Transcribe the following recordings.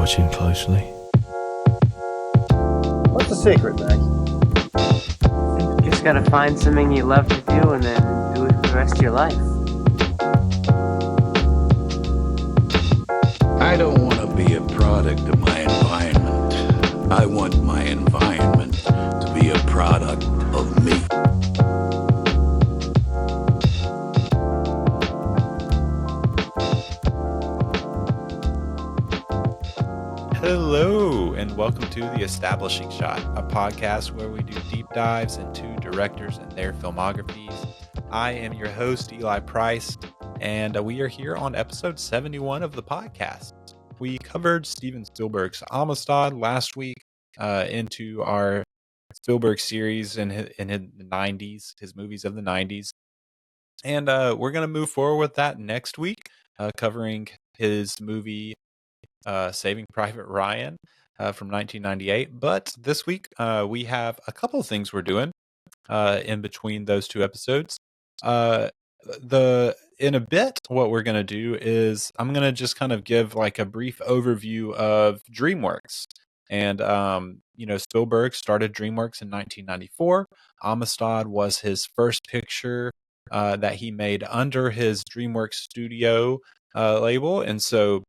watching closely. What's the secret, Max? You just gotta find something you love to do and then do it for the rest of your life. I don't want to be a product of my environment. I want my environment to be a product of me. Hello, and welcome to The Establishing Shot, a podcast where we do deep dives into directors and their filmographies. I am your host, Eli Price, and we are here on episode 71 of the podcast. We covered Steven Spielberg's Amistad last week into our Spielberg series in the 90s, his movies of the 90s. And we're going to move forward with that next week, covering his movie Saving Private Ryan from 1998. But this week we have a couple of things we're doing in between those two episodes. In a bit, what we're going to do is I'm going to just kind of give like a brief overview of DreamWorks. And, Spielberg started DreamWorks in 1994. Amistad was his first picture that he made under his DreamWorks Studio label. And so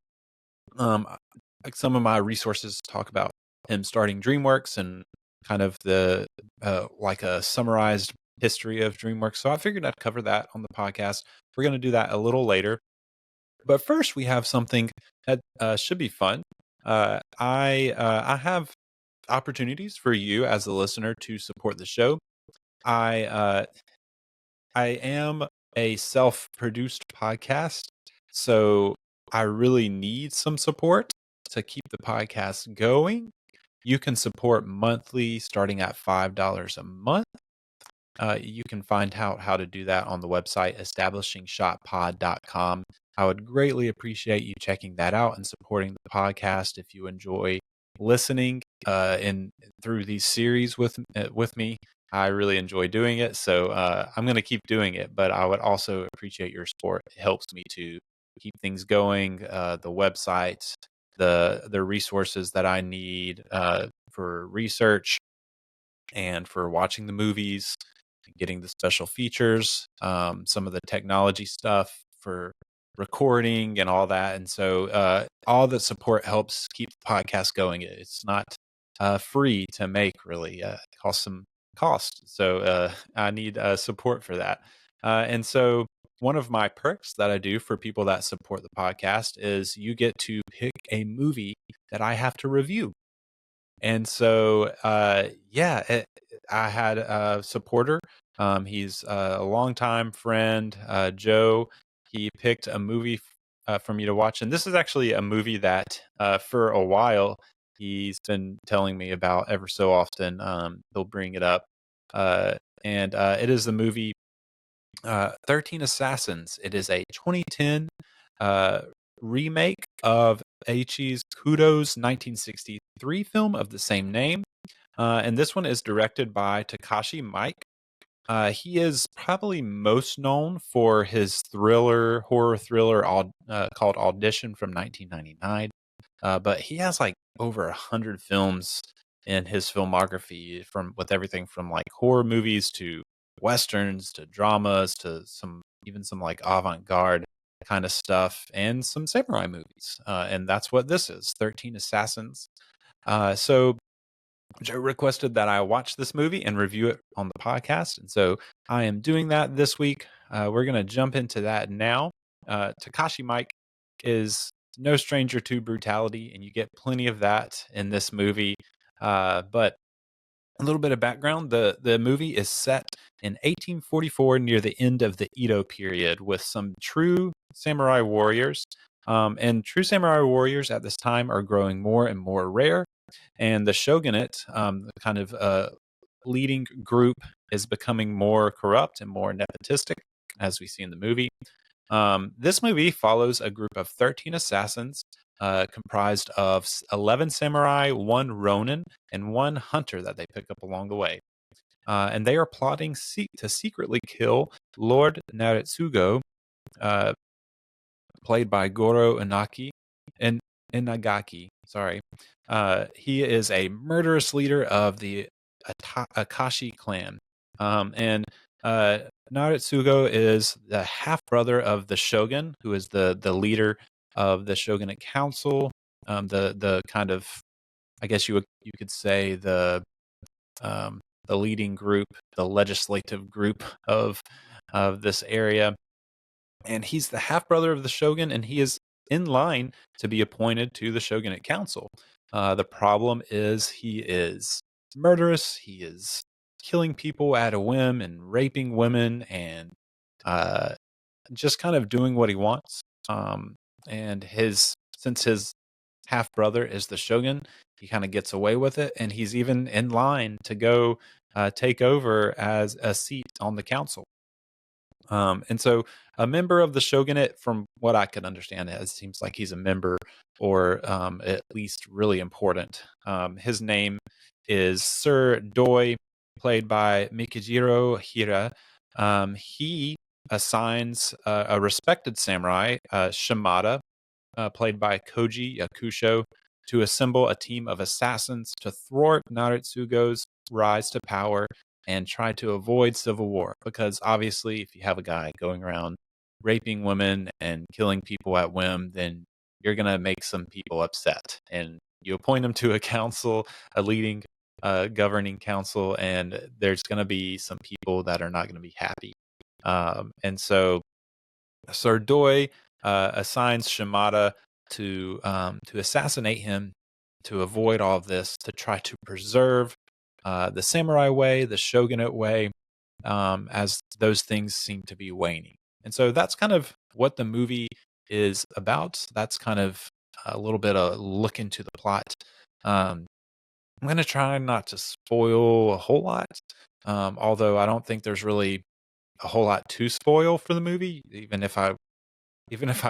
some of my resources talk about him starting DreamWorks and kind of the like a summarized history of DreamWorks. So I figured I'd cover that on the podcast. We're going to do that a little later. But first, we have something that should be fun. I have opportunities for you as a listener to support the show. I am a self-produced podcast, so I really need some support to keep the podcast going. You can support monthly starting at $5 a month. You can find out how to do that on the website establishingshotpod.com. I would greatly appreciate you checking that out and supporting the podcast if you enjoy listening through these series with me. I really enjoy doing it, so I'm going to keep doing it, but I would also appreciate your support. It helps me to keep things going, the website, the resources that I need for research and for watching the movies, getting the special features, some of the technology stuff for recording and all that. And so all the support helps keep the podcast going. It's not free to make, really. It costs some cost. So I need support for that. And so one of my perks that I do for people that support the podcast is you get to pick a movie that I have to review. And so, I had a supporter. He's a longtime friend, Joe. He picked a movie for me to watch. And this is actually a movie that for a while he's been telling me about ever so often. He'll bring it up. And it is the movie 13 Assassins. It is a 2010 remake of Aichi's Kudo's 1963 film of the same name. And this one is directed by Takashi Miike. He is probably most known for his horror thriller called Audition from 1999. But he has like over 100 films in his filmography, with everything from like horror movies to westerns to dramas to some like avant-garde kind of stuff and some samurai movies. And that's what this is, 13 Assassins. So Joe requested that I watch this movie and review it on the podcast. And so I am doing that this week. We're going to jump into that now. Takashi Miike is no stranger to brutality, and you get plenty of that in this movie. But a little bit of background, the movie is set in 1844 near the end of the Edo period with some true samurai warriors. And true samurai warriors at this time are growing more and more rare. And the shogunate, the kind of leading group, is becoming more corrupt and more nepotistic, as we see in the movie. This movie follows a group of 13 assassins comprised of 11 samurai, 1 ronin, and 1 hunter that they pick up along the way. And they are plotting to secretly kill Lord Naritsugo, played by Goro Inaki. And Inagaki. Sorry. He is a murderous leader of the Akashi clan. And Naritsugo is the half brother of the shogun, who is the leader of the shogunate council. The kind of, I guess you could say the leading group, the legislative group of this area. And he's the half brother of the shogun, and he is in line to be appointed to the shogunate council. The problem is he is murderous. He is killing people at a whim and raping women and uh, just kind of doing what he wants. And since his half brother is the shogun, he kind of gets away with it, and he's even in line to go take over as a seat on the council. And so a member of the shogunate, from what I could understand, it seems like he's a member or at least really important. His name is Sir Doi, played by Mikijiro Hira. He assigns a respected samurai, Shimada, played by Koji Yakusho, to assemble a team of assassins to thwart Naritsugo's rise to power and try to avoid civil war. Because obviously, if you have a guy going around raping women and killing people at whim, then you're going to make some people upset. And you appoint him to a council, a leading governing council, and there's going to be some people that are not going to be happy. And so Sir Doi assigns Shimada to assassinate him, to avoid all of this, to try to preserve the samurai way, the shogunate way, as those things seem to be waning. And so that's kind of what the movie is about. That's kind of a little bit of a look into the plot. I'm going to try not to spoil a whole lot, although I don't think there's really a whole lot to spoil for the movie. Even if I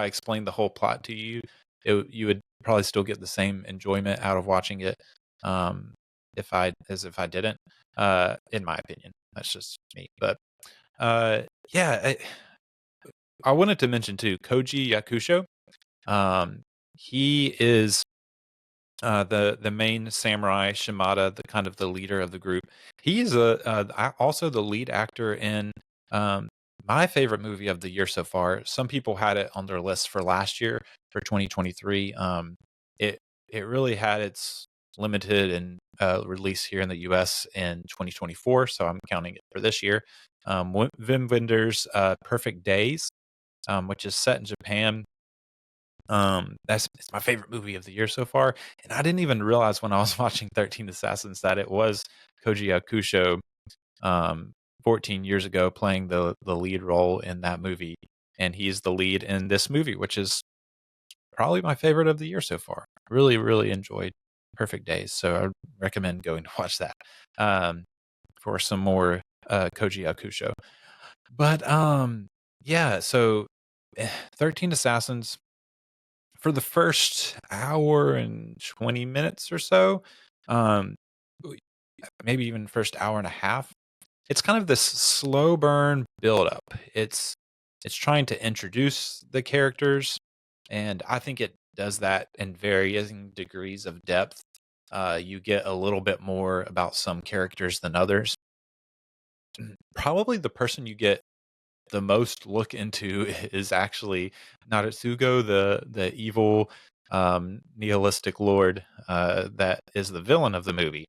explained the whole plot to you, you would probably still get the same enjoyment out of watching it if I didn't. In my opinion, that's just me. But yeah, I wanted to mention too, Koji Yakusho. He is the main samurai, Shimada, the kind of the leader of the group. He's also the lead actor in my favorite movie of the year so far. Some people had it on their list for last year, for 2023. It really had its limited and release here in the U.S. in 2024, so I'm counting it for this year. Wim Wenders' Perfect Days, which is set in Japan. It's my favorite movie of the year so far, and I didn't even realize when I was watching 13 Assassins that it was Koji Yakusho 14 years ago playing the lead role in that movie, and he's the lead in this movie, which is probably my favorite of the year so far. Really, really enjoyed Perfect Days, so I recommend going to watch that for some more Koji Yakusho. But yeah, so 13 Assassins, for the first hour and 20 minutes or so, maybe even first hour and a half, it's kind of this slow burn build up. It's trying to introduce the characters, and I think it does that in varying degrees of depth. You get a little bit more about some characters than others. Probably the person you get the most look into is actually Naritsugo, the evil nihilistic lord that is the villain of the movie.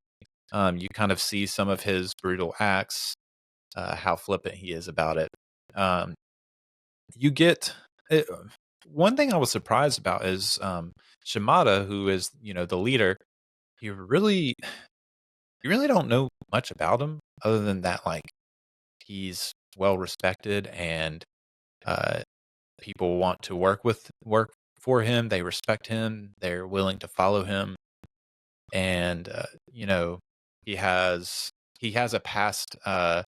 You kind of see some of his brutal acts, how flippant he is about it. You get one thing I was surprised about is Shimada, who is the leader. You really don't know much about him other than that, like, he's well respected and people want to work for him. They respect him. They're willing to follow him, and he has a past kind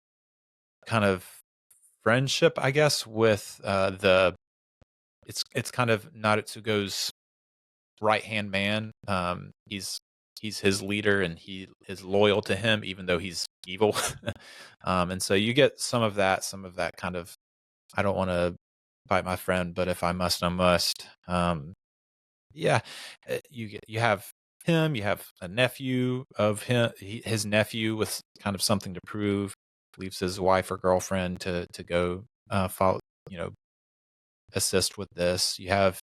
of friendship, I guess, with it's kind of Naritsugo's right hand man. He's his leader, and he is loyal to him, even though he's evil. And so you get some of that kind of, I don't want to bite my friend, but if I must, I must. Yeah, you have him, you have a nephew of him, his nephew with kind of something to prove, leaves his wife or girlfriend to go follow, you know, assist with this. You have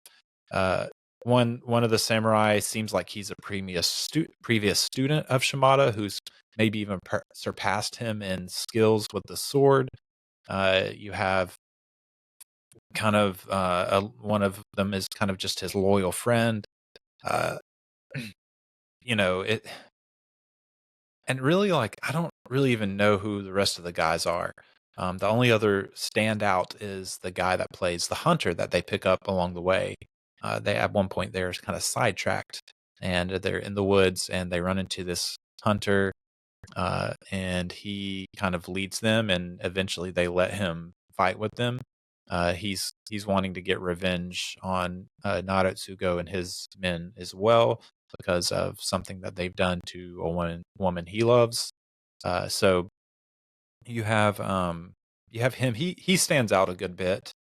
uh, one of the samurai seems like he's a previous student of Shimada, who's maybe even surpassed him in skills with the sword. You have kind of one of them is kind of just his loyal friend. Uh, you know it, and really like I don't really even know who the rest of the guys are. The only other standout is the guy that plays the hunter that they pick up along the way. They at one point they're kind of sidetracked and they're in the woods and they run into this hunter, and he kind of leads them, and eventually they let him fight with them. He's wanting to get revenge on Naratsugo and his men as well because of something that they've done to a woman he loves. So you have him. He stands out a good bit.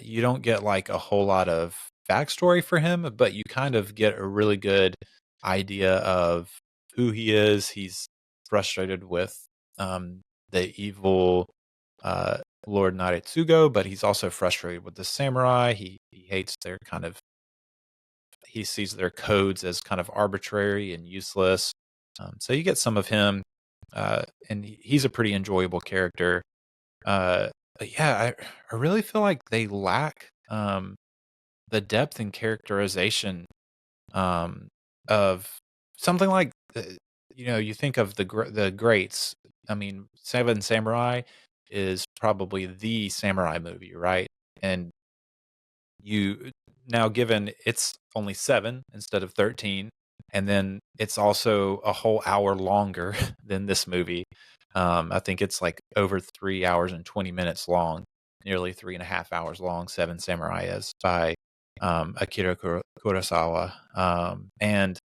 You don't get like a whole lot of backstory for him, but you kind of get a really good idea of who he is. He's frustrated with the evil Lord Naritsugo, but he's also frustrated with the samurai. He hates their kind of he sees their codes as kind of arbitrary and useless. So you get some of him, and he's a pretty enjoyable character. But yeah, I really feel like they lack the depth and characterization um, of something like you think of the greats. I mean, Seven Samurai is probably the samurai movie, right? And you now given it's only 7 instead of 13, and then it's also a whole hour longer than this movie. I think it's like over 3 hours and 20 minutes long, nearly 3.5 hours long. Seven Samurai is by Akira Kurosawa, and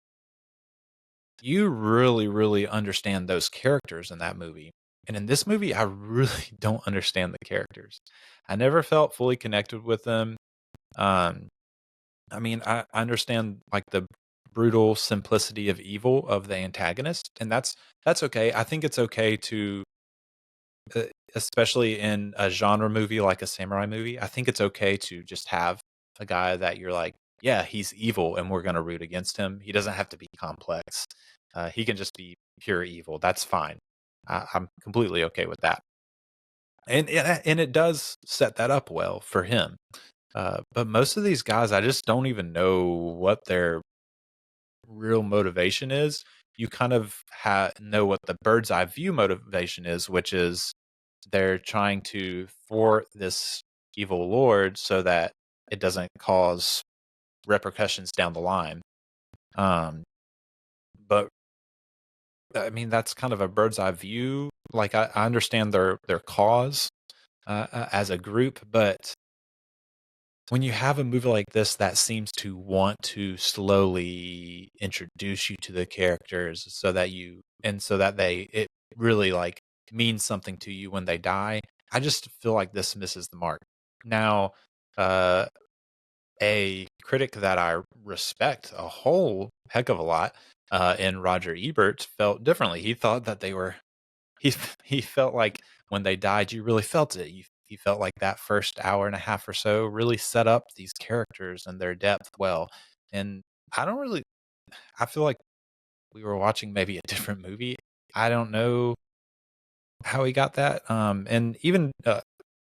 you really, really understand those characters in that movie. And in this movie, I really don't understand the characters. I never felt fully connected with them. Um, I mean, I understand like the brutal simplicity of evil of the antagonist, and that's okay. I think it's okay to, uh, especially in a genre movie like a samurai movie. I think it's okay to just have a guy that you're like, yeah, he's evil, and we're gonna root against him. He doesn't have to be complex. He can just be pure evil. That's fine. I'm completely okay with that, and it does set that up well for him. But most of these guys, I just don't even know what their real motivation is. You kind of know what the bird's eye view motivation is, which is they're trying to thwart this evil lord so that it doesn't cause repercussions down the line. Um, but I mean, that's kind of a bird's eye view. Like I understand their cause as a group, but when you have a movie like this that seems to want to slowly introduce you to the characters so that they it really like means something to you when they die, I just feel like this misses the mark. Now, uh a critic that I respect a whole heck of a lot, in Roger Ebert felt differently. He thought that they were he he felt like when they died, you really felt it. He felt like that first hour and a half or so really set up these characters and their depth well. And I don't really. I feel like we were watching maybe a different movie. I don't know how he got that. And even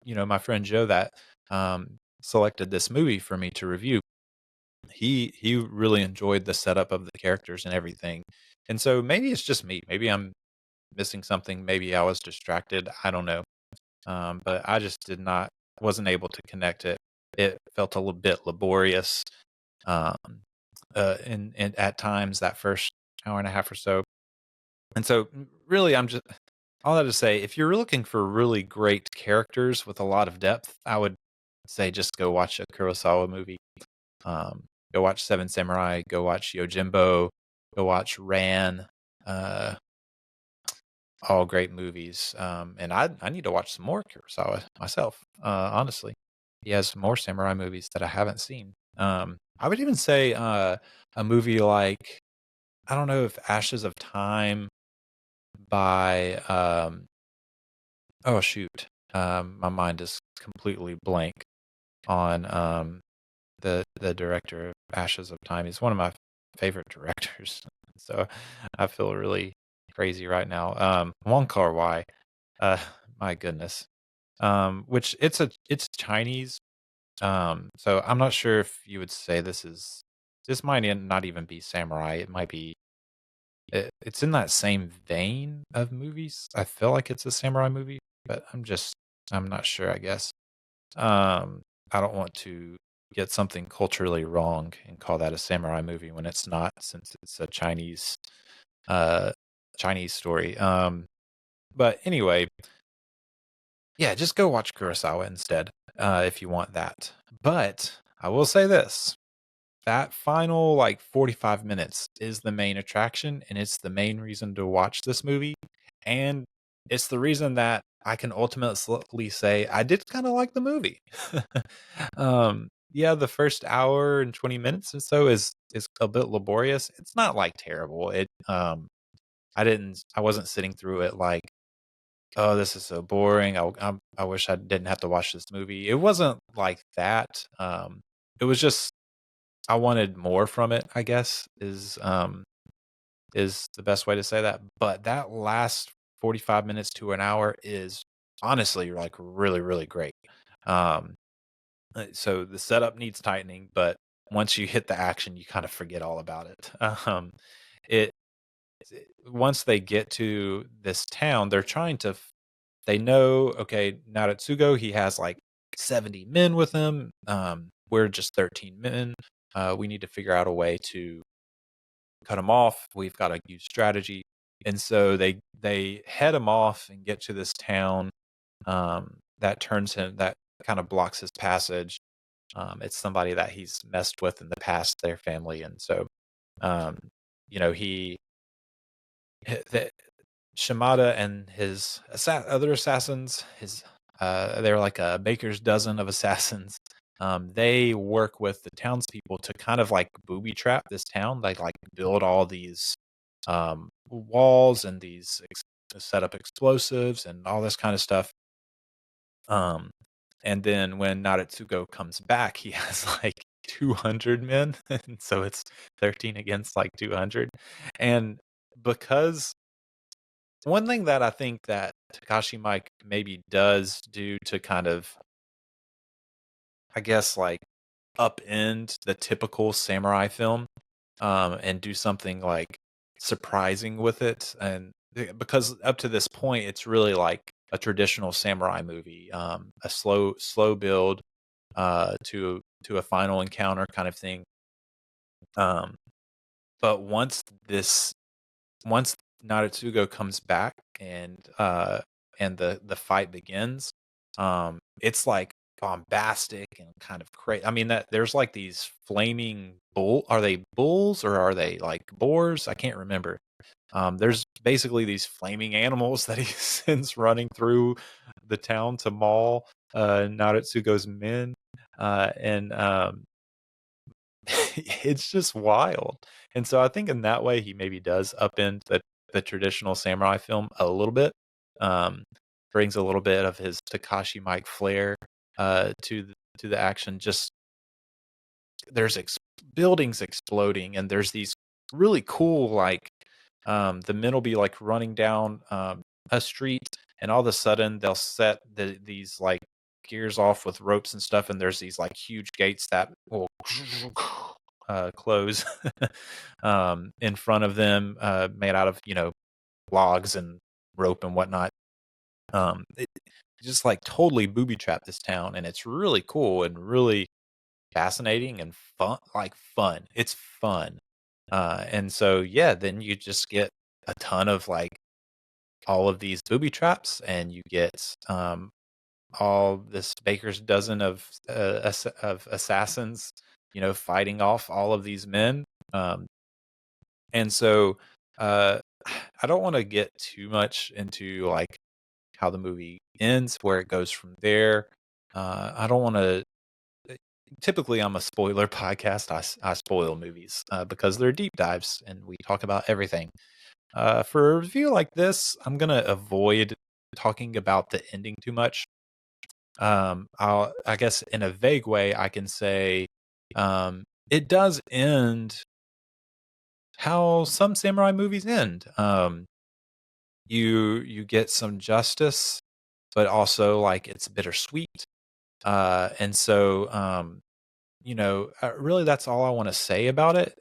my friend Joe that selected this movie for me to review. He really enjoyed the setup of the characters and everything. And so maybe it's just me. Maybe I'm missing something. Maybe I was distracted. I don't know. But I just wasn't able to connect it. It felt a little bit laborious, um, and at times that first hour and a half or so. And so, really, I'm just all that to say, if you're looking for really great characters with a lot of depth, I would say just go watch a Kurosawa movie. Um, Go watch Seven Samurai. Go watch Yojimbo. Go watch Ran. Uh, all great movies. And I need to watch some more Kurosawa myself. Honestly, he has more samurai movies that I haven't seen. I would even say a movie like, I don't know if Ashes of Time by oh shoot, my mind is completely blank on the director of Ashes of Time. He's one of my favorite directors, so I feel really crazy right now. Wong Kar-wai, uh, my goodness. Which it's Chinese. So I'm not sure if you would say this might not even be samurai. It might be it's in that same vein of movies. I feel like it's a samurai movie, but I'm not sure, I guess. I don't want to get something culturally wrong and call that a samurai movie when it's not, since it's a uh Chinese story. But anyway, yeah, just go watch Kurosawa instead, if you want that. But I will say this, that final, like, 45 minutes is the main attraction, and it's the main reason to watch this movie, and it's the reason that I can ultimately say I did kinda like the movie. Yeah, the first hour and 20 minutes or so is a bit laborious. It's not, like, terrible. I wasn't sitting through it like, "Oh, this is so boring. I wish I didn't have to watch this movie." It wasn't like that. It was just I wanted more from it, I guess, is the best way to say that. But that last 45 minutes to an hour is honestly, like, really, really great. Um, so the setup needs tightening, but once you hit the action, you kind of forget all about it. It once they get to this town, they know, okay, Naratsugo, he has like 70 men with him. We're just 13 men. We need to figure out a way to cut him off. We've got to use strategy. And so they head him off and get to this town that kind of blocks his passage. It's somebody that he's messed with in the past, their family. And so, um, you know, the, Shimada and his other assassins, they're like a baker's dozen of assassins. They work with the townspeople to kind of like booby trap this town. They like build all these walls and set up explosives and all this kind of stuff. Um, and then when Naratsugo comes back, he has like 200 men, and so it's 13 against like 200. And because one thing that I think that Takashi Mike maybe does do to kind of, I guess, like, upend the typical samurai film, and do something, like, surprising with it, and because up to this point, it's really like a traditional samurai movie, a slow build, to a final encounter kind of thing, um, but once Naruto comes back and the fight begins, it's like bombastic and kind of crazy. I mean that there's like these flaming are they bulls or are they like boars? I can't remember. There's basically these flaming animals that he sends running through the town to maul Naruto's men. And It's just wild. And so I think in that way he maybe does upend the traditional samurai film a little bit. Um, Brings a little bit of his Takashi Mike flair to the action. Just there's buildings exploding and there's these really cool like the men will be like running down a street and all of a sudden they'll set these like gears off with ropes and stuff and there's these like huge gates that will close in front of them, made out of logs and rope and whatnot. It just like totally booby trap this town, and it's really cool and really fascinating and fun. Like fun, it's fun. And so yeah, then you just get a ton of like all of these booby traps, and you get all this baker's dozen of assassins, fighting off all of these men. And so, uh, I don't want to get too much into like how the movie ends, where it goes from there. I don't want to. typically I'm a spoiler podcast. I spoil movies because they're deep dives and we talk about everything. For a review like this, I'm gonna avoid talking about the ending too much. I guess in a vague way, I can say it does end how some samurai movies end. You get some justice, but also like it's bittersweet. And so really that's all I want to say about it.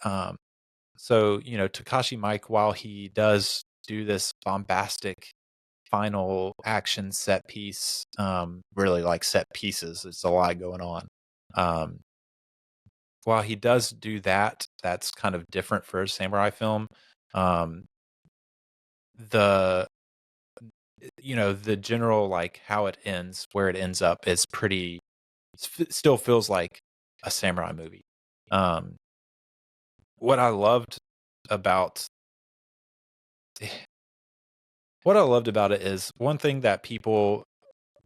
So Takashi Mike, while he does do this bombastic final action set piece, really like set pieces, it's a lot going on. Um, while he does do that, that's kind of different for a samurai film. Um, the the general like how it ends, where it ends up, is pretty. Still feels like a samurai movie. Um, what I loved about what I loved about it is one thing that people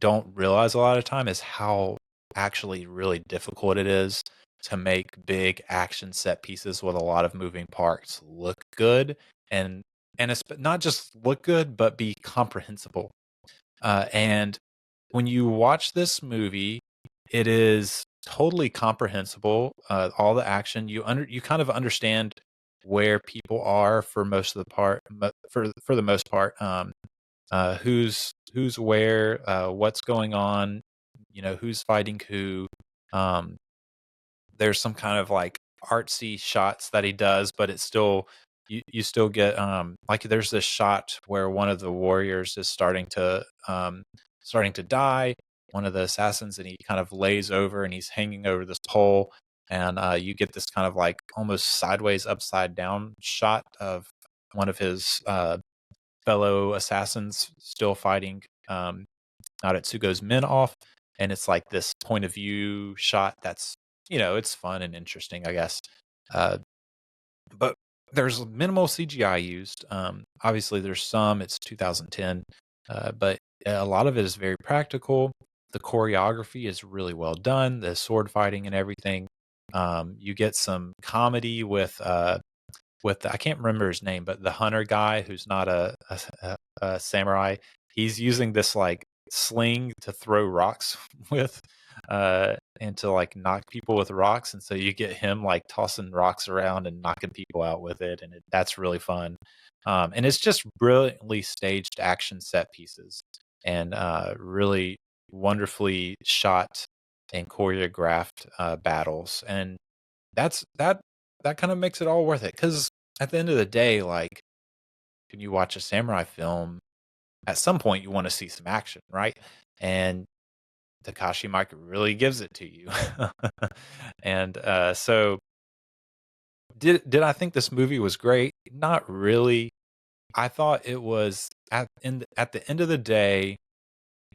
don't realize a lot of time is how actually really difficult it is to make big action set pieces with a lot of moving parts look good and not just look good but be comprehensible. And when you watch this movie, it is totally comprehensible. All the action, you kind of understand where people are for most of the part, for the most part. Who's where, what's going on, who's fighting who. Um, there's some kind of like artsy shots that he does, but it's still you still get like there's this shot where one of the warriors is starting to die, one of the assassins, and he kind of lays over and he's hanging over this pole, and you get this kind of like almost sideways upside down shot of one of his fellow assassins still fighting Nadatsugo's men off, and it's like this point of view shot that's it's fun and interesting, I guess. Uh, but there's minimal CGI used. Obviously, there's some. It's 2010, but a lot of it is very practical. The choreography is really well done. The sword fighting and everything. You get some comedy with I can't remember his name, but the hunter guy who's not a samurai. He's using this like sling to throw rocks with, and to like knock people with rocks, and so you get him like tossing rocks around and knocking people out with it, and that's really fun. And it's just brilliantly staged action set pieces, and really wonderfully shot and choreographed battles, and that kind of makes it all worth it. Because at the end of the day, like, when you watch a samurai film, at some point you want to see some action, right? And Takashi Miike really gives it to you. And so, did I think this movie was great? Not really. I thought it was at the end of the day,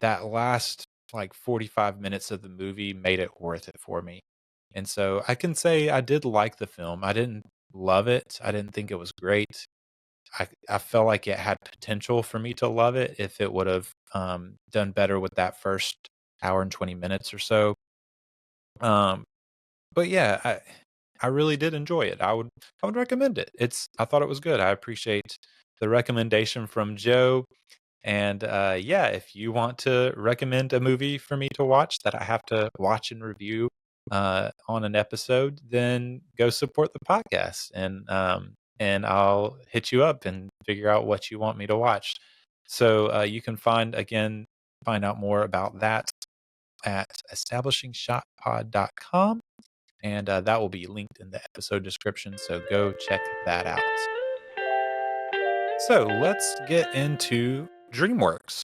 that last like 45 minutes of the movie made it worth it for me. And so I can say I did like the film. I didn't love it. I didn't think it was great. I felt like it had potential for me to love it if it would have done better with that first hour and 20 minutes or so. Um, but yeah, I really did enjoy it. I would recommend it. I thought it was good. I appreciate the recommendation from Joe. And yeah, if you want to recommend a movie for me to watch that I have to watch and review on an episode, then go support the podcast, and I'll hit you up and figure out what you want me to watch. So you can find out more about that at establishingshotpod.com, and that will be linked in the episode description. So go check that out. So let's get into DreamWorks.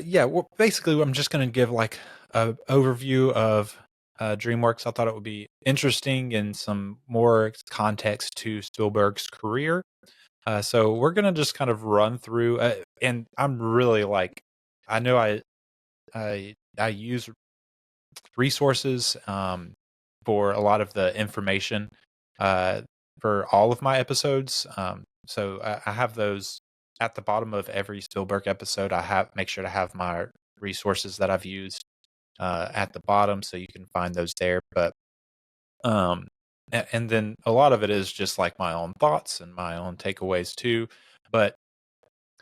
Yeah, well, basically, I'm just going to give like an overview of DreamWorks. I thought it would be interesting and some more context to Spielberg's career. So we're going to just kind of run through, and I'm really like, I know I use resources for a lot of the information for all of my episodes. So I have those at the bottom of every Spielberg episode. Make sure to have my resources that I've used. at the bottom, so you can find those there. But and then a lot of it is just like my own thoughts and my own takeaways too. But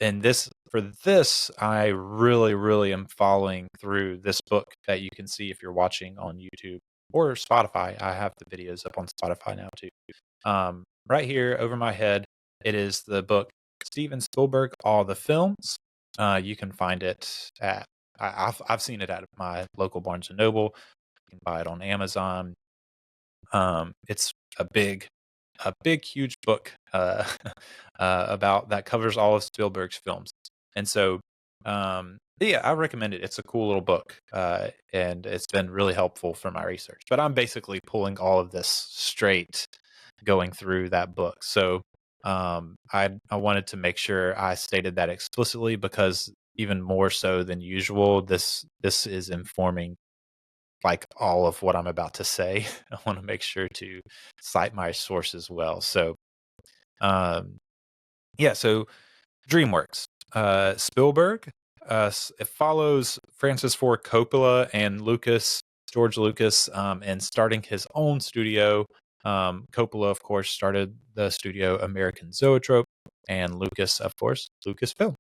and for this, I really am following through this book that you can see if you're watching on YouTube or Spotify. I have the videos up on Spotify now too. Right here over my head, it is the book Steven Spielberg, All the Films. You can find it at I've seen it at my local Barnes and Noble. You can buy it on Amazon. It's a big, huge book about that covers all of Spielberg's films. And so, yeah, I recommend it. It's a cool little book, and it's been really helpful for my research. But I'm basically pulling all of this straight, going through that book. So, I wanted to make sure I stated that explicitly because even more so than usual, this is informing like all of what I'm about to say. I want to make sure to cite my sources well. So, yeah, so DreamWorks, Spielberg, it follows Francis Ford Coppola and George Lucas, and starting his own studio. Coppola, of course, started the studio American Zoetrope, and Lucas, of course, Lucasfilm.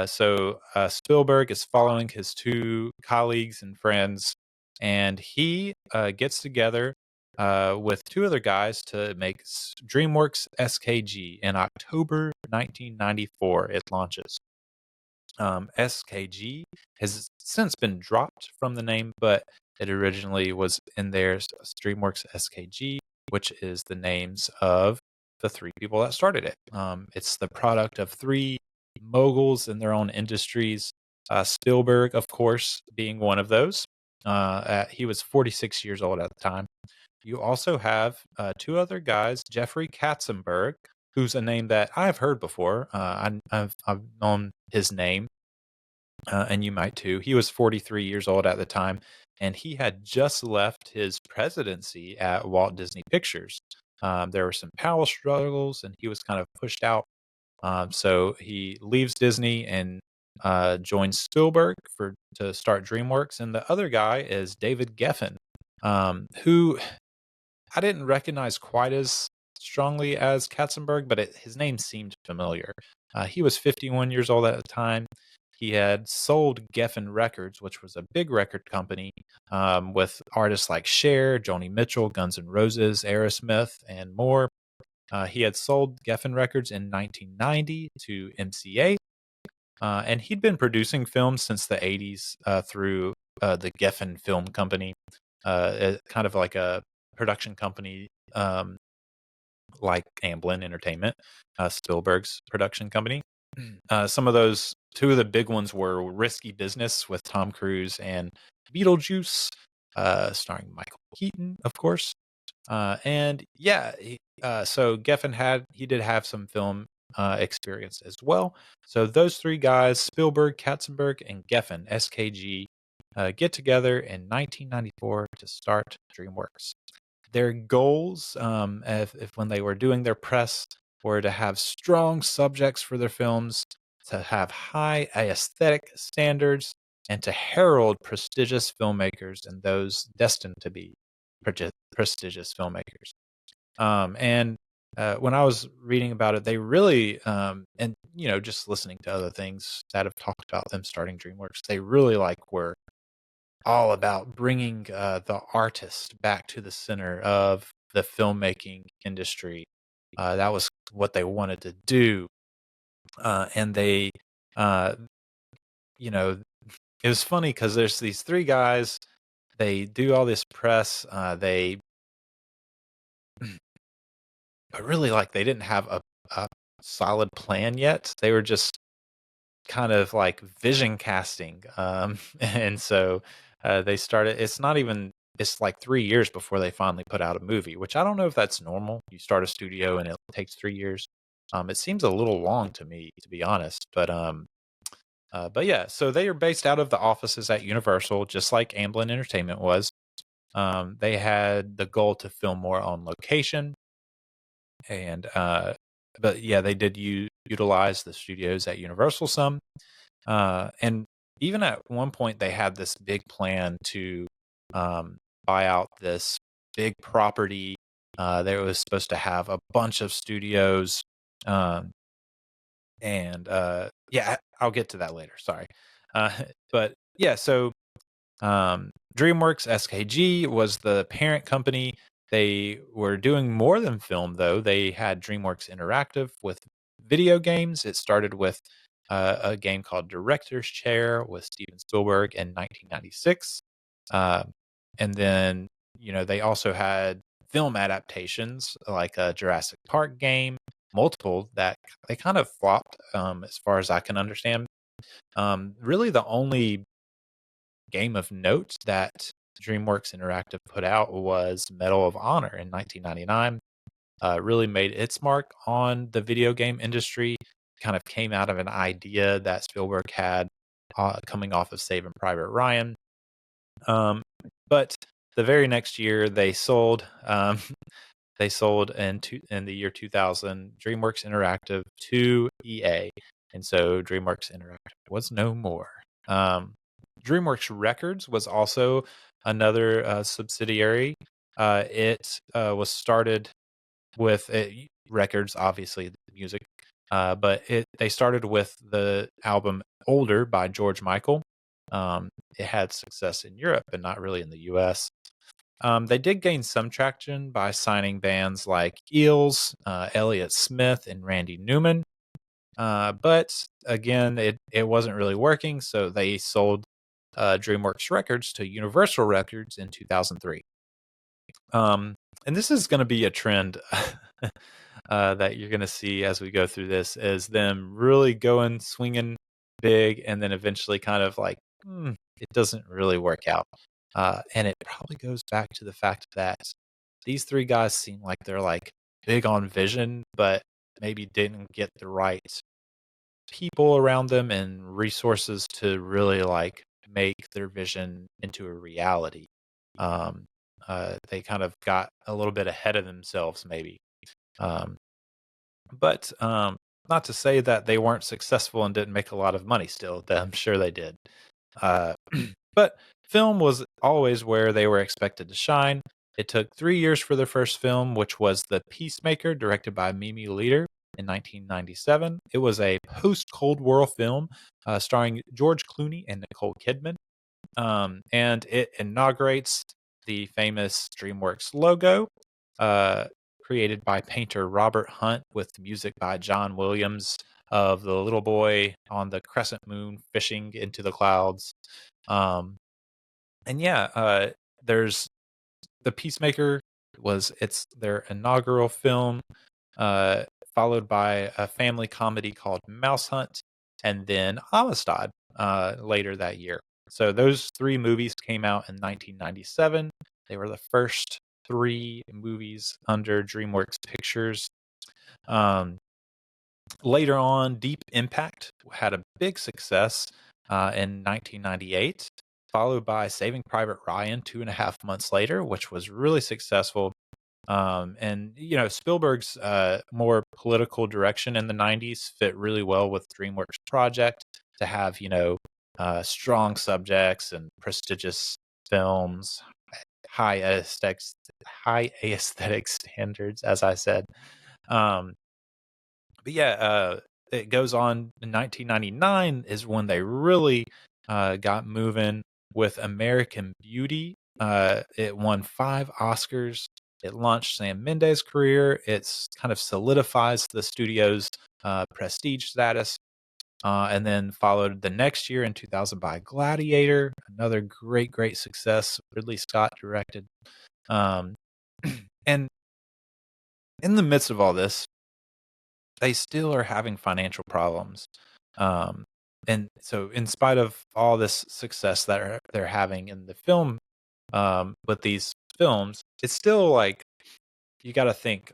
So Spielberg is following his two colleagues and friends, and he gets together with two other guys to make DreamWorks SKG in October 1994. It launches. SKG has since been dropped from the name, but it originally was in there as DreamWorks SKG, which is the names of the three people that started it. It's the product of three moguls in their own industries. Spielberg, of course, being one of those. He was 46 years old at the time. You also have two other guys, Jeffrey Katzenberg, who's a name that I've heard before. I've known his name, and you might too. He was 43 years old at the time, and he had just left his presidency at Walt Disney Pictures. There were some power struggles, and he was kind of pushed out. So he leaves Disney and joins Spielberg to start DreamWorks. And the other guy is David Geffen, who I didn't recognize quite as strongly as Katzenberg, but his name seemed familiar. He was 51 years old at the time. He had sold Geffen Records, which was a big record company with artists like Cher, Joni Mitchell, Guns N' Roses, Aerosmith, and more. He had sold Geffen Records in 1990 to MCA, and he'd been producing films since the 80s through the Geffen Film Company, kind of like a production company like Amblin Entertainment, Spielberg's production company. Some of those, two of the big ones were Risky Business with Tom Cruise and Beetlejuice, starring Michael Keaton, of course. And yeah, so Geffen did have some film experience as well. So those three guys, Spielberg, Katzenberg, and Geffen, SKG, get together in 1994 to start DreamWorks. Their goals, if when they were doing their press, were to have strong subjects for their films, to have high aesthetic standards, and to herald prestigious filmmakers and those destined to be prestigious filmmakers. And when I was reading about it, they really, and just listening to other things that have talked about them starting DreamWorks, they really were all about bringing the artist back to the center of the filmmaking industry. That was what they wanted to do, and they, it was funny because there's these three guys. They do all this press. But really, they didn't have a solid plan yet. They were just kind of vision casting. And so they started. It's like 3 years before they finally put out a movie, which I don't know if that's normal. You start a studio and it takes 3 years. It seems a little long to me, to be honest. But yeah, so they are based out of the offices at Universal, just like Amblin Entertainment was. They had the goal to film more on location. And but yeah, they did utilize the studios at Universal some. And even at one point they had this big plan to um, buy out this big property that was supposed to have a bunch of studios. Um, and yeah, I'll get to that later. Sorry. Uh, but yeah, so DreamWorks SKG was the parent company. They were doing more than film, though. They had DreamWorks Interactive with video games. It started with a game called Director's Chair with Steven Spielberg in 1996. Uh, and then, they also had film adaptations like a Jurassic Park game, multiple that they kind of flopped, as far as I can understand. Really, the only game of note that DreamWorks Interactive put out was Medal of Honor in 1999. Really made its mark on the video game industry. Kind of came out of an idea that Spielberg had coming off of Saving Private Ryan. But the very next year, they sold. They sold in the year 2000 DreamWorks Interactive to EA, and so DreamWorks Interactive was no more. DreamWorks Records was also another subsidiary. It was started with records, obviously music, but they started with the album "Older" by George Michael. It had success in Europe, but not really in the U.S. They did gain some traction by signing bands like Eels, Elliott Smith, and Randy Newman. But again, it wasn't really working, so they sold DreamWorks Records to Universal Records in 2003. And this is going to be a trend that you're going to see as we go through this, is them really going swinging big, and then eventually kind of like it doesn't really work out. And it probably goes back to the fact that these three guys seem like they're like big on vision, but maybe didn't get the right people around them and resources to really like make their vision into a reality. Um, they kind of got a little bit ahead of themselves, maybe. Um, but not to say that they weren't successful and didn't make a lot of money still. I'm sure they did. Uh, but film was always where they were expected to shine. It took 3 years for their first film, which was The Peacemaker, directed by Mimi Leader in 1997. It was a post-Cold War film starring George Clooney and Nicole Kidman. And it inaugurates the famous DreamWorks logo, created by painter Robert Hunt with music by John Williams of the little boy on the crescent moon fishing into the clouds. And yeah, there's The Peacemaker it's their inaugural film, followed by a family comedy called Mouse Hunt, and then Amistad later that year. So those three movies came out in 1997. They were the first three movies under DreamWorks Pictures. Later on, Deep Impact had a big success in 1998, followed by Saving Private Ryan 2.5 months later, which was really successful. And Spielberg's more political direction in the 90s fit really well with DreamWorks project to have strong subjects and prestigious films, high aesthetic standards, as I said. But yeah, it goes on in 1999 is when they really got moving with American Beauty. It won 5 Oscars. It launched Sam Mendes' career. It's kind of solidifies the studio's prestige status. And then followed the next year in 2000 by Gladiator, another great success. Ridley Scott directed. And in the midst of all this, they still are having financial problems. And so in spite of all this success that they're having in the film, with these films, it's still like, you got to think,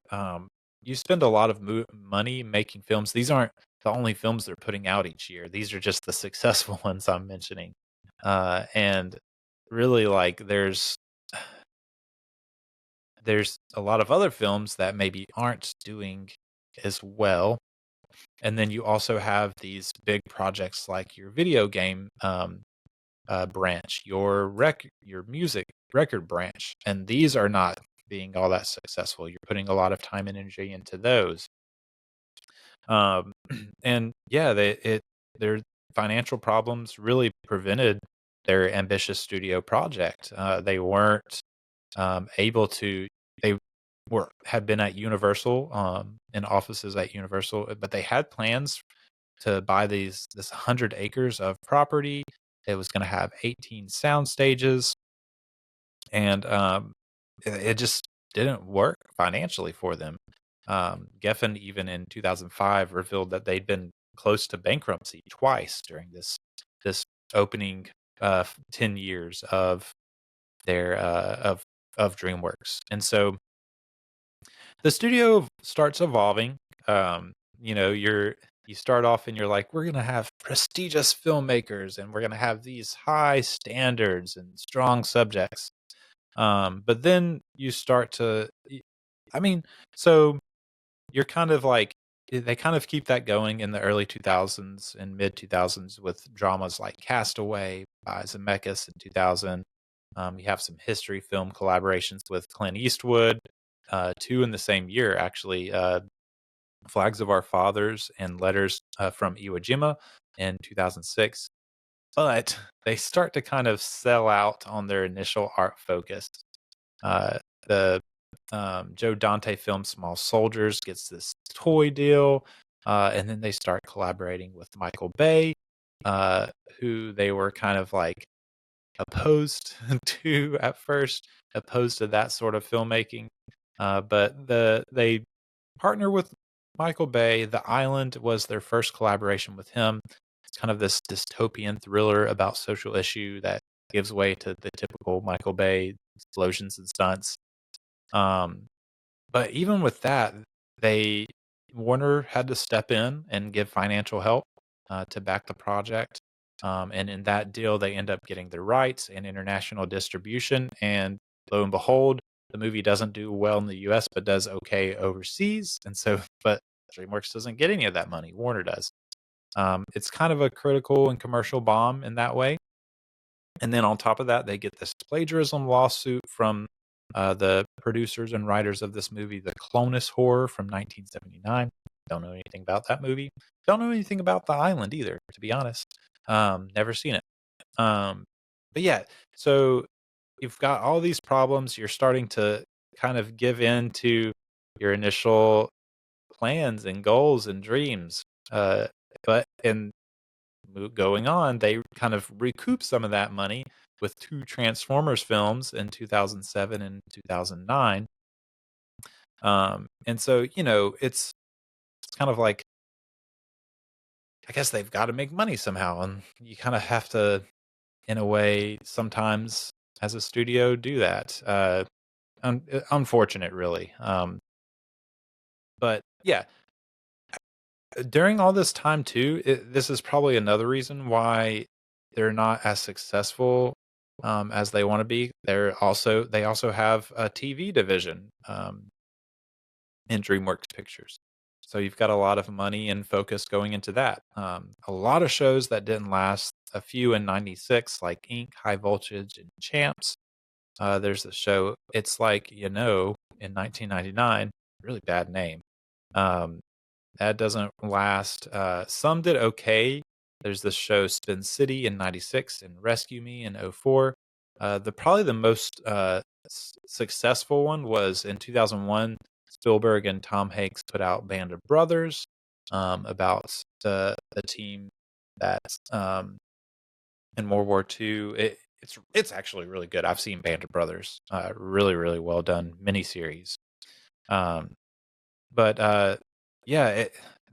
you spend a lot of money making films. These aren't the only films they're putting out each year. These are just the successful ones I'm mentioning. And really, like, there's a lot of other films that maybe aren't doing as well. And then you also have these big projects like your video game branch, your music record branch, and these are not being all that successful. You're putting a lot of time and energy into those, um, and yeah, their financial problems really prevented their ambitious studio project. They weren't able to. They had been at Universal, in offices at Universal, but they had plans to buy this 100 acres of property. It was going to have 18 sound stages, and it just didn't work financially for them. Geffen, even in 2005, revealed that they'd been close to bankruptcy twice during this opening 10 years of their of DreamWorks, and so the studio starts evolving. You start off and you're like, we're gonna have prestigious filmmakers and we're gonna have these high standards and strong subjects. But then you start to, I mean, so you're kind of like, they kind of keep that going in the early 2000s and mid 2000s with dramas like Castaway by Zemeckis in 2000. You have some history film collaborations with Clint Eastwood, two in the same year, actually. Flags of Our Fathers and Letters from Iwo Jima in 2006. But they start to kind of sell out on their initial art focus. The Joe Dante film Small Soldiers gets this toy deal, and then they start collaborating with Michael Bay, who they were kind of like opposed to at first, opposed to that sort of filmmaking. But they partner with Michael Bay. The Island was their first collaboration with him. It's kind of this dystopian thriller about social issue that gives way to the typical Michael Bay explosions and stunts. But even with that, they Warner had to step in and give financial help to back the project. And in that deal, they end up getting the rights and international distribution. And lo and behold, the movie doesn't do well in the U.S., but does okay overseas. And so, but DreamWorks doesn't get any of that money. Warner does. It's kind of a critical and commercial bomb in that way. And then on top of that, they get this plagiarism lawsuit from the producers and writers of this movie, The Clonus Horror from 1979. Don't know anything about that movie. Don't know anything about The Island either, to be honest. Never seen it. But yeah, so you've got all these problems. You're starting to kind of give in to your initial plans and goals and dreams. But in going on, they kind of recoup some of that money with two Transformers films in 2007 and 2009. And so, it's kind of like, I guess they've got to make money somehow. And you kind of have to, in a way, sometimes as a studio, do that. Unfortunate, really. But yeah, during all this time too, this is probably another reason why they're not as successful as they want to be. They also have a TV division in DreamWorks Pictures, so you've got a lot of money and focus going into that. A lot of shows that didn't last. A few in '96, like Ink, High Voltage, and Champs. There's a show, It's Like in 1999. Really bad name. That doesn't last. Some did okay. There's this show Spin City in '96 and Rescue Me in '04. Probably the most successful one was in 2001. Spielberg and Tom Hanks put out Band of Brothers, about the team that in World War II. It's actually really good. I've seen Band of Brothers. Really, really well done miniseries. But yeah,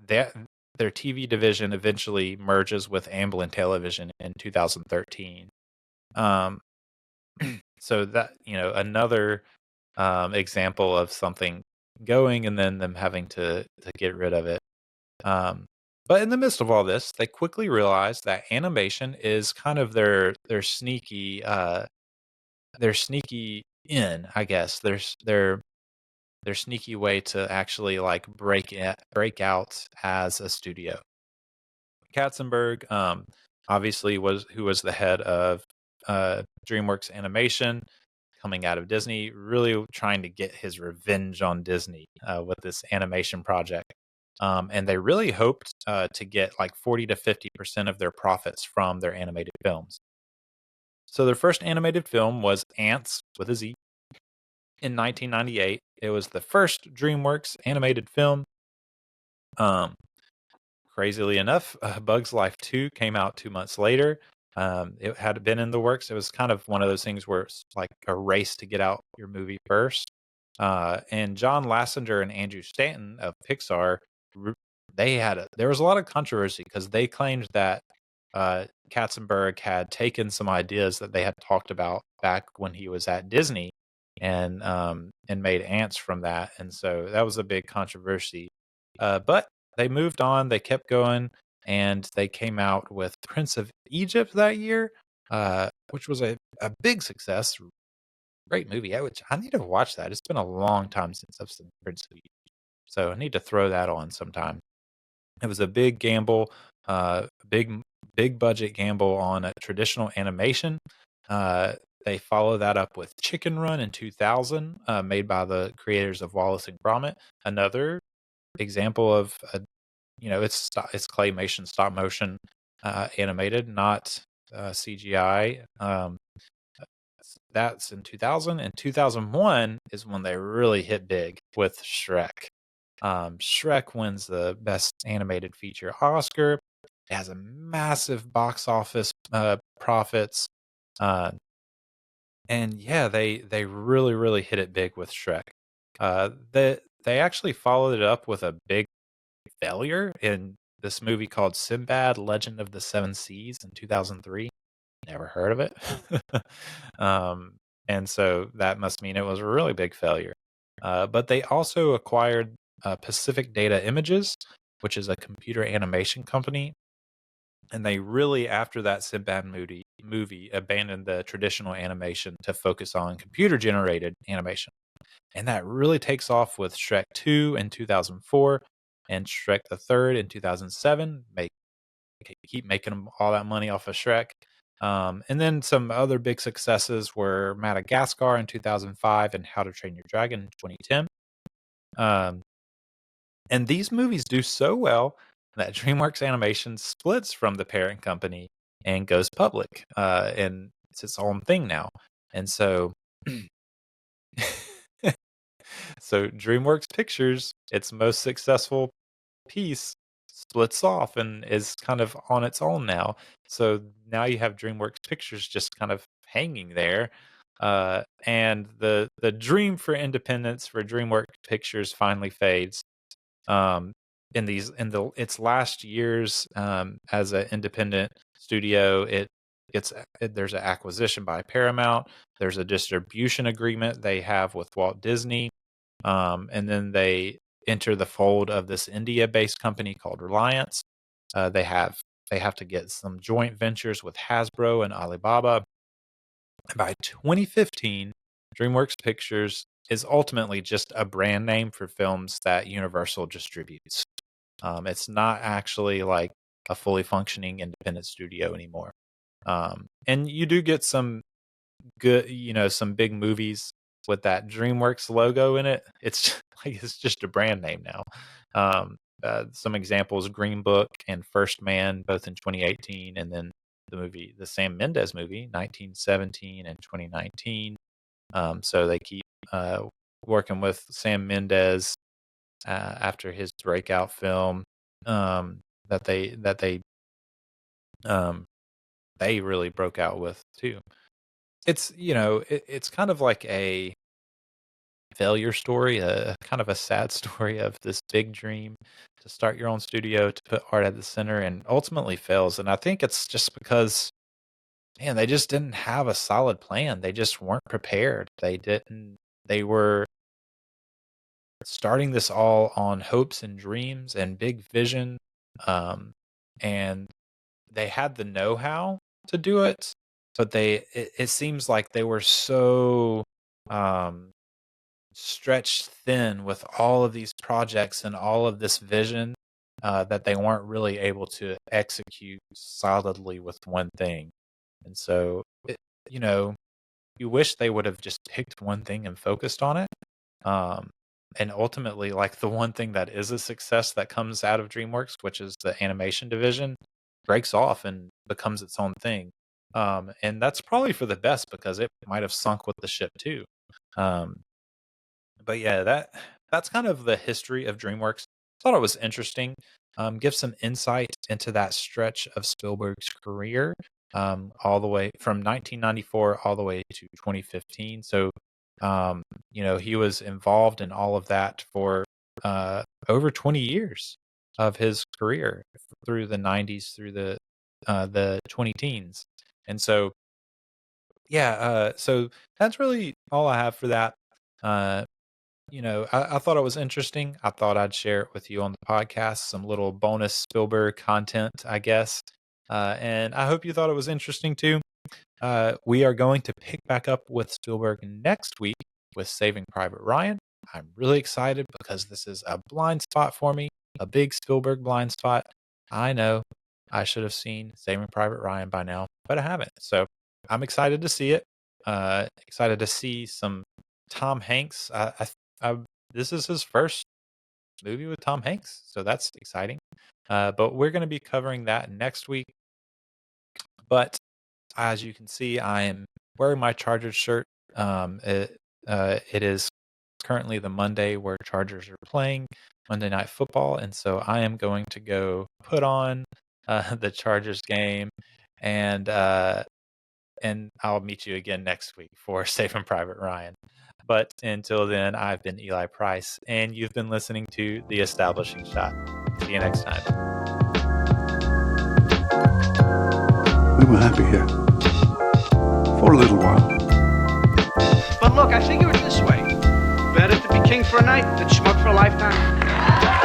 their TV division eventually merges with Amblin Television in 2013. So that, another example of something going and then them having to get rid of it. But in the midst of all this, they quickly realized that animation is kind of their sneaky in, I guess. their sneaky way to actually like break out as a studio. Katzenberg, obviously was who was the head of DreamWorks Animation, coming out of Disney, really trying to get his revenge on Disney with this animation project. And they really hoped to get like 40 to 50% of their profits from their animated films. So their first animated film was Ants with a Z in 1998. It was the first DreamWorks animated film. Um, Crazily enough, Bugs Life 2 came out 2 months later. It had been in the works. It was kind of one of those things where it's like a race to get out your movie first. And John Lasseter and Andrew Stanton of Pixar, r- there was a lot of controversy because they claimed that Katzenberg had taken some ideas that they had talked about back when he was at Disney and made ants from that, and so that was a big controversy. But they moved on, they kept going, and they came out with Prince of Egypt that year, which was a big success. Great movie. I need to watch that. It's been a long time since I've seen Prince of Egypt, so I need to throw that on sometime. It was a big gamble, big budget gamble on a traditional animation. Uh, they follow that up with Chicken Run in 2000, made by the creators of Wallace and Gromit. Another example of it's claymation, stop motion, animated, not CGI. That's in 2000. And 2001 is when they really hit big with Shrek. Shrek wins the Best Animated Feature Oscar. It has a massive box office profits, uh, and yeah, they really hit it big with Shrek. They actually followed it up with a big failure in this movie called Sinbad: Legend of the Seven Seas in 2003. Never heard of it. um, and so that must mean it was a really big failure. But they also acquired Pacific Data Images, which is a computer animation company. And they really, after that Sinbad movie, abandoned the traditional animation to focus on computer generated animation. And that really takes off with Shrek 2 in 2004 and Shrek the Third in 2007. Keep making them all that money off of Shrek. And then some other big successes were Madagascar in 2005 and How to Train Your Dragon in 2010. Um, and these movies do so well that DreamWorks Animation splits from the parent company and goes public. And it's its own thing now. And so so DreamWorks Pictures, its most successful piece, splits off and is kind of on its own now. So now you have DreamWorks Pictures just kind of hanging there. And the dream for independence for DreamWorks Pictures finally fades. Um, in the its last years as an independent studio, there's an acquisition by Paramount. There's a distribution agreement they have with Walt Disney, and then they enter the fold of this India-based company called Reliance. They have to get some joint ventures with Hasbro and Alibaba. And by 2015, DreamWorks Pictures is ultimately just a brand name for films that Universal distributes. It's not actually like a fully functioning independent studio anymore. And you do get some good, some big movies with that DreamWorks logo in it. It's it's just a brand name now. Some examples: Green Book and First Man, both in 2018, and then the Sam Mendes movie, 1917 and 2019. So they keep working with Sam Mendes after his breakout film that um, they really broke out with too. It's kind of like a failure story, a kind of a sad story of this big dream to start your own studio, to put art at the center, and ultimately fails. And I think it's just because, man, they just didn't have a solid plan. They just weren't prepared. They were starting this all on hopes and dreams and big vision. Um, and they had the know-how to do it, but it seems like they were so um stretched thin with all of these projects and all of this vision that they weren't really able to execute solidly with one thing. And so, you know, you wish they would have just picked one thing and focused on it. Um, and ultimately, like the one thing that is a success that comes out of DreamWorks, which is the animation division, breaks off and becomes its own thing. And that's probably for the best because it might have sunk with the ship too. Um, but yeah, that's kind of the history of DreamWorks. Thought it was interesting. Give some insight into that stretch of Spielberg's career, all the way from 1994 all the way to 2015. So, he was involved in all of that for over 20 years of his career through the 90s, through the 20 teens. And so, yeah, so that's really all I have for that. Uh, I thought it was interesting. I thought I'd share it with you on the podcast, some little bonus Spielberg content, I guess. And I hope you thought it was interesting too. We are going to pick back up with Spielberg next week with Saving Private Ryan. I'm really excited because this is a blind spot for me, a big Spielberg blind spot. I know I should have seen Saving Private Ryan by now, but I haven't. So I'm excited to see it. Excited to see some Tom Hanks. This is his first movie with Tom Hanks, so that's exciting. But we're going to be covering that next week. But as you can see, I am wearing my Chargers shirt. It is currently the Monday where Chargers are playing Monday Night Football, and so I am going to go put on the Chargers game, and I'll meet you again next week for Saving Private Ryan. But until then, I've been Eli Price, and you've been listening to The Establishing Shot. See you next time. We were happy here. For a little while. But look, I figure it this way. Better to be king for a night than schmuck for a lifetime.